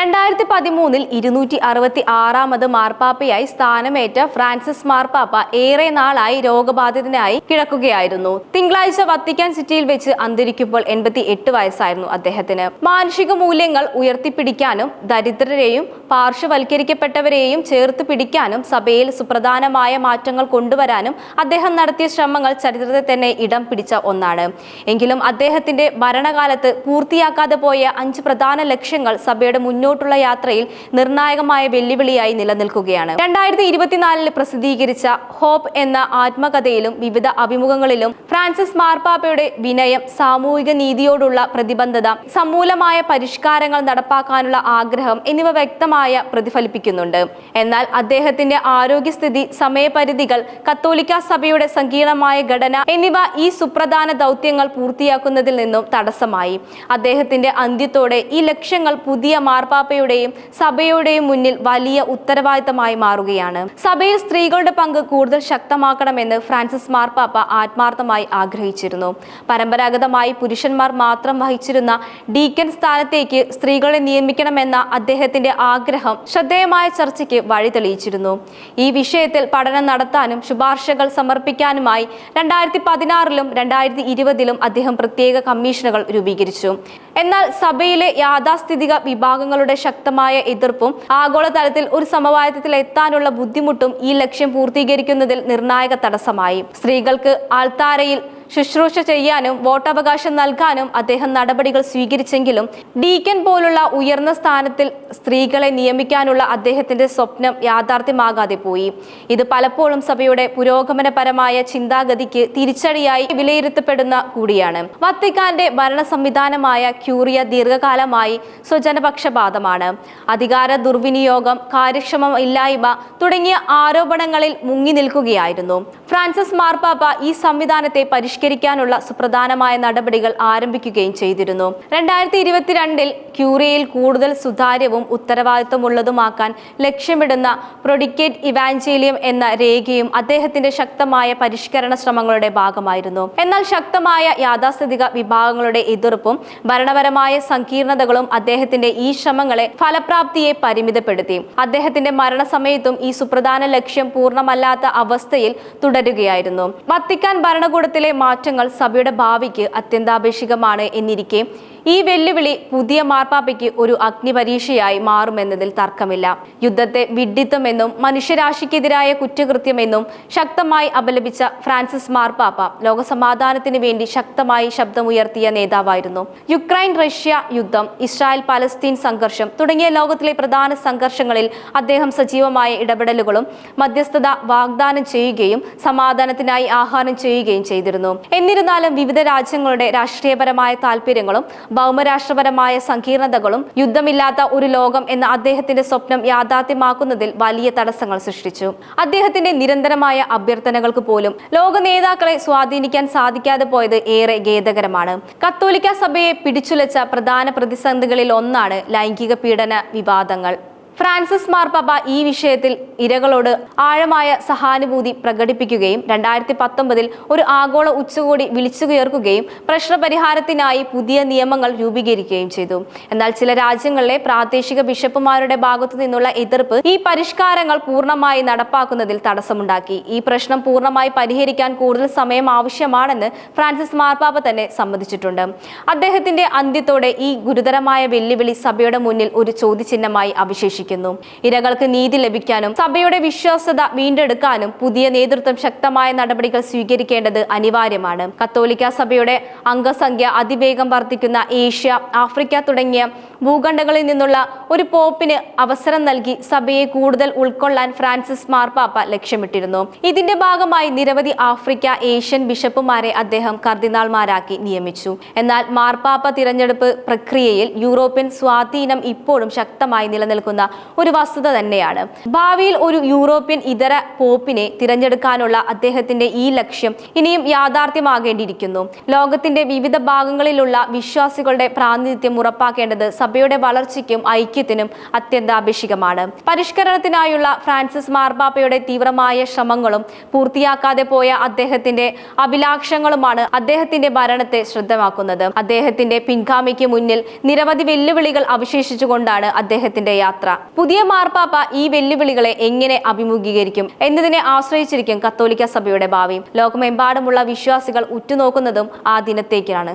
2013 266 മാർപ്പാപ്പയായി സ്ഥാനമേറ്റ Francis മാർപ്പാപ്പ ഏറെ നാളായി രോഗബാധിതനായി കിടക്കുകയായിരുന്നു. തിങ്കളാഴ്ച വത്തിക്കാൻ സിറ്റിയിൽ വെച്ച് അന്തരിക്കുമ്പോൾ 88 വയസ്സായിരുന്നു അദ്ദേഹത്തിന്. മാനുഷിക മൂല്യങ്ങൾ ഉയർത്തിപ്പിടിക്കാനും ദരിദ്രരെയും പാർശ്വവൽക്കരിക്കപ്പെട്ടവരെയും ചേർത്ത് പിടിക്കാനും സഭയിൽ സുപ്രധാനമായ മാറ്റങ്ങൾ കൊണ്ടുവരാനും അദ്ദേഹം നടത്തിയ ശ്രമങ്ങൾ ചരിത്രത്തിൽ തന്നെ ഇടം പിടിച്ച ഒന്നാണ്. എങ്കിലും അദ്ദേഹത്തിന്റെ ഭരണകാലത്ത് പൂർത്തിയാക്കാതെ പോയ 5 പ്രധാന ലക്ഷ്യങ്ങൾ സഭയുടെ മുന്നോട്ടുള്ള യാത്രയിൽ നിർണായകമായ വെല്ലുവിളിയായി നിലനിൽക്കുകയാണ്. 2024 പ്രസിദ്ധീകരിച്ച ഹോപ്പ് എന്ന ആത്മകഥയിലും വിവിധ അഭിമുഖങ്ങളിലും ഫ്രാൻസിസ് മാർപ്പാപ്പയുടെ വിനയം, സാമൂഹിക നീതിയോടുള്ള പ്രതിബദ്ധത, സമൂലമായ പരിഷ്കാരങ്ങൾ നടപ്പാക്കാനുള്ള ആഗ്രഹം എന്നിവ വ്യക്തമായി പ്രതിഫലിപ്പിക്കുന്നുണ്ട്. എന്നാൽ അദ്ദേഹത്തിന്റെ ആരോഗ്യസ്ഥിതി, സമയപരിധികൾ, കത്തോലിക്ക സഭയുടെ സങ്കീർണമായ ഘടന എന്നിവ ഈ സുപ്രധാന ദൗത്യങ്ങൾ പൂർത്തിയാക്കുന്നതിൽ നിന്നും തടസ്സമായി. അദ്ദേഹത്തിന്റെ അന്ത്യത്തോടെ ഈ ലക്ഷ്യങ്ങൾ പുതിയ മാർപ്പാപ്പയുടെയും സഭയുടെയും മുന്നിൽ വലിയ ഉത്തരവാദിത്തമായി മാറുകയാണ്. സഭയിൽ സ്ത്രീകളുടെ പങ്ക് കൂടുതൽ ശക്തമാക്കണമെന്ന് ഫ്രാൻസിസ് മാർപ്പാപ്പ ആത്മാർത്ഥമായി ആഗ്രഹിച്ചിരുന്നു. പരമ്പരാഗതമായി പുരുഷന്മാർ മാത്രം വഹിച്ചിരുന്ന ഡീക്കൻ സ്ഥാനത്തേക്ക് സ്ത്രീകളെ നിയമിക്കണമെന്ന അദ്ദേഹത്തിന്റെ ആഗ്രഹം ശ്രദ്ധേയമായ ചർച്ചയ്ക്ക് വഴി തെളിയിച്ചിരുന്നു. ഈ വിഷയത്തിൽ പഠനം നടത്താനും ശുപാർശകൾ സമർപ്പിക്കാനുമായി 2016 2020 അദ്ദേഹം പ്രത്യേക കമ്മീഷനുകൾ രൂപീകരിച്ചു. എന്നാൽ സഭയിലെ യാഥാസ്ഥിതിക വിഭാഗങ്ങളുടെ ശക്തമായ എതിർപ്പും ആഗോളതലത്തിൽ ഒരു സമവായത്തിൽ എത്താനുള്ള ബുദ്ധിമുട്ടും ഈ ലക്ഷ്യം പൂർത്തീകരിക്കുന്നതിൽ നിർണായക തടസ്സമായി. സ്ത്രീകൾക്ക് ആൾത്താരയിൽ ശുശ്രൂഷ ചെയ്യാനും വോട്ടവകാശം നൽകാനും അദ്ദേഹം നടപടികൾ സ്വീകരിച്ചെങ്കിലും ഡീക്കൻ പോലുള്ള ഉയർന്ന സ്ഥാനത്തിൽ സ്ത്രീകളെ നിയമിക്കാനുള്ള അദ്ദേഹത്തിന്റെ സ്വപ്നം യാഥാർത്ഥ്യമാകാതെ പോയി. ഇത് പലപ്പോഴും സഭയുടെ പുരോഗമനപരമായ ചിന്താഗതിക്ക് തിരിച്ചടിയായി വിലയിരുത്തപ്പെടുന്ന കൂടിയാണ്. വത്തിക്കാന്റെ ഭരണ സംവിധാനമായ ക്യൂറിയ ദീർഘകാലമായി സ്വജനപക്ഷപാതമാണ്. അധികാര ദുർവിനിയോഗം, കാര്യക്ഷമമില്ലായ്മ തുടങ്ങിയ ആരോപണങ്ങളിൽ മുങ്ങി നിൽക്കുകയായിരുന്നു. ഫ്രാൻസിസ് മാർപ്പാപ്പ ഈ സംവിധാനത്തെ പരിഷ്കരിക്കാനുള്ള സുപ്രധാനമായ നടപടികൾ ആരംഭിക്കുകയും ചെയ്തിരുന്നു. 2022 ക്യൂറിയയിൽ കൂടുതൽ സുതാര്യവും ഉത്തരവാദിത്വമുള്ളതുമാക്കാൻ ലക്ഷ്യമിടുന്ന പ്രൊഡിക്കേറ്റ് ഇവാഞ്ചേലിയം എന്ന രേഖയും അദ്ദേഹത്തിന്റെ ശക്തമായ പരിഷ്കരണ ശ്രമങ്ങളുടെ ഭാഗമായിരുന്നു. എന്നാൽ ശക്തമായ യാഥാസ്ഥിതിക വിഭാഗങ്ങളുടെ എതിർപ്പും ഭരണപരമായ സങ്കീർണതകളും അദ്ദേഹത്തിന്റെ ഈ ശ്രമങ്ങളെ ഫലപ്രാപ്തിയെ പരിമിതപ്പെടുത്തി. അദ്ദേഹത്തിന്റെ മരണസമയത്തും ഈ സുപ്രധാന ലക്ഷ്യം പൂർണ്ണമല്ലാത്ത അവസ്ഥയിൽ തുടരുകയായിരുന്നു. വത്തിക്കാൻ ഭരണകൂടത്തിലെ മാറ്റങ്ങൾ സഭയുടെ ഭാവിക്ക് അത്യന്താപേക്ഷിതമാണ് എന്നിരിക്കെ ഈ വെല്ലുവിളി പുതിയ മാർപ്പാപ്പയ്ക്ക് ഒരു അഗ്നിപരീക്ഷയായി മാറുമെന്നതിൽ തർക്കമില്ല. യുദ്ധത്തെ വിഡ്ഢിത്തമെന്നും മനുഷ്യരാശിക്കെതിരായ കുറ്റകൃത്യമെന്നും ശക്തമായി അപലപിച്ച ഫ്രാൻസിസ് മാർപ്പാപ്പ ലോകസമാധാനത്തിന് വേണ്ടി ശക്തമായി ശബ്ദമുയർത്തിയ നേതാവായിരുന്നു. യുക്രൈൻ റഷ്യ യുദ്ധം, ഇസ്രായേൽ പലസ്തീൻ സംഘർഷം തുടങ്ങിയ ലോകത്തിലെ പ്രധാന സംഘർഷങ്ങളിൽ അദ്ദേഹം സജീവമായ ഇടപെടലുകളും മധ്യസ്ഥത വാഗ്ദാനം ചെയ്യുകയും സമാധാനത്തിനായി ആഹ്വാനം ചെയ്യുകയും ചെയ്തിരുന്നു. എന്നിരുന്നാലും വിവിധ രാജ്യങ്ങളുടെ രാഷ്ട്രീയപരമായ താല്പര്യങ്ങളും ഭൗമരാഷ്ട്രപരമായ സങ്കീർണതകളും യുദ്ധമില്ലാത്ത ഒരു ലോകം എന്ന അദ്ദേഹത്തിന്റെ സ്വപ്നം യാഥാർത്ഥ്യമാക്കുന്നതിൽ വലിയ തടസ്സങ്ങൾ സൃഷ്ടിച്ചു. അദ്ദേഹത്തിന്റെ നിരന്തരമായ അഭ്യർത്ഥനകൾക്ക് പോലും ലോക നേതാക്കളെ സ്വാധീനിക്കാൻ സാധിക്കാതെ പോയത് ഏറെ ഖേദകരമാണ്. കത്തോലിക്ക സഭയെ പിടിച്ചുലച്ച പ്രധാന പ്രതിസന്ധികളിൽ ഒന്നാണ് ലൈംഗിക പീഡന വിവാദങ്ങൾ. ഫ്രാൻസിസ് മാർപ്പാപ്പ ഈ വിഷയത്തിൽ ഇരകളോട് ആഴമായ സഹാനുഭൂതി പ്രകടിപ്പിക്കുകയും 2019 ഒരു ആഗോള ഉച്ചകോടി വിളിച്ചുയർക്കുകയും പ്രശ്നപരിഹാരത്തിനായി പുതിയ നിയമങ്ങൾ രൂപീകരിക്കുകയും ചെയ്തു. എന്നാൽ ചില രാജ്യങ്ങളിലെ പ്രാദേശിക ബിഷപ്പുമാരുടെ ഭാഗത്തു നിന്നുള്ള എതിർപ്പ് ഈ പരിഷ്കാരങ്ങൾ പൂർണ്ണമായി നടപ്പാക്കുന്നതിൽ തടസ്സമുണ്ടാക്കി. ഈ പ്രശ്നം പൂർണ്ണമായി പരിഹരിക്കാൻ കൂടുതൽ സമയം ആവശ്യമാണെന്ന് ഫ്രാൻസിസ് മാർപ്പാപ്പ തന്നെ സമ്മതിച്ചിട്ടുണ്ട്. അദ്ദേഹത്തിന്റെ അന്ത്യത്തോടെ ഈ ഗുരുതരമായ വെല്ലുവിളി സഭയുടെ മുന്നിൽ ഒരു ചോദ്യചിഹ്നമായി അവശേഷിക്കുന്നു. ഇരകൾക്ക് നീതി ലഭിക്കാനും സഭയുടെ വിശ്വാസ്യത വീണ്ടെടുക്കാനും പുതിയ നേതൃത്വം ശക്തമായ നടപടികൾ സ്വീകരിക്കേണ്ടത് അനിവാര്യമാണ്. കത്തോലിക്ക സഭയുടെ അംഗസംഖ്യ അതിവേഗം വർദ്ധിക്കുന്ന ഏഷ്യ, ആഫ്രിക്ക തുടങ്ങിയ ഭൂഖണ്ഡങ്ങളിൽ നിന്നുള്ള ഒരു പോപ്പിന് അവസരം നൽകി സഭയെ കൂടുതൽ ഉൾക്കൊള്ളാൻ ഫ്രാൻസിസ് മാർപ്പാപ്പ ലക്ഷ്യമിട്ടിരുന്നു. ഇതിന്റെ ഭാഗമായി നിരവധി ആഫ്രിക്ക, ഏഷ്യൻ ബിഷപ്പുമാരെ അദ്ദേഹം കർദിനാൾമാരാക്കി നിയമിച്ചു. എന്നാൽ മാർപ്പാപ്പ തിരഞ്ഞെടുപ്പ് പ്രക്രിയയിൽ യൂറോപ്യൻ സ്വാധീനം ഇപ്പോഴും ശക്തമായി നിലനിൽക്കുന്ന ഒരു വസ്തുത തന്നെയാണ്. ഭാവിയിൽ ഒരു യൂറോപ്യൻ ഇതര പോപ്പിനെ തിരഞ്ഞെടുക്കാനുള്ള അദ്ദേഹത്തിന്റെ ഈ ലക്ഷ്യം ഇനിയും യാഥാർത്ഥ്യമാകേണ്ടിയിരിക്കുന്നു. ലോകത്തിന്റെ വിവിധ ഭാഗങ്ങളിലുള്ള വിശ്വാസികളുടെ പ്രാതിനിധ്യം ഉറപ്പാക്കേണ്ടത് സഭയുടെ വളർച്ചയ്ക്കും ഐക്യത്തിനും അത്യന്താപേക്ഷിതമാണ്. പരിഷ്കരണത്തിനായുള്ള ഫ്രാൻസിസ് മാർപ്പാപ്പയുടെ തീവ്രമായ ശ്രമങ്ങളും പൂർത്തിയാക്കാതെ പോയ അദ്ദേഹത്തിന്റെ അഭിലാഷങ്ങളുമാണ് അദ്ദേഹത്തിന്റെ ഭരണത്തെ ശ്രദ്ധമാക്കുന്നത്. അദ്ദേഹത്തിന്റെ പിൻഗാമിക്ക് മുന്നിൽ നിരവധി വെല്ലുവിളികൾ അവശേഷിച്ചുകൊണ്ടാണ് അദ്ദേഹത്തിന്റെ യാത്ര. പുതിയ മാർപ്പാപ്പ ഈ വെല്ലുവിളികളെ എങ്ങനെ അഭിമുഖീകരിക്കും എന്നതിനെ ആശ്രയിച്ചിരിക്കും കത്തോലിക്ക സഭയുടെ ഭാവി. ലോകമെമ്പാടുമുള്ള വിശ്വാസികൾ ഉറ്റുനോക്കുന്നതും ആ ദിനത്തേക്കാണ്.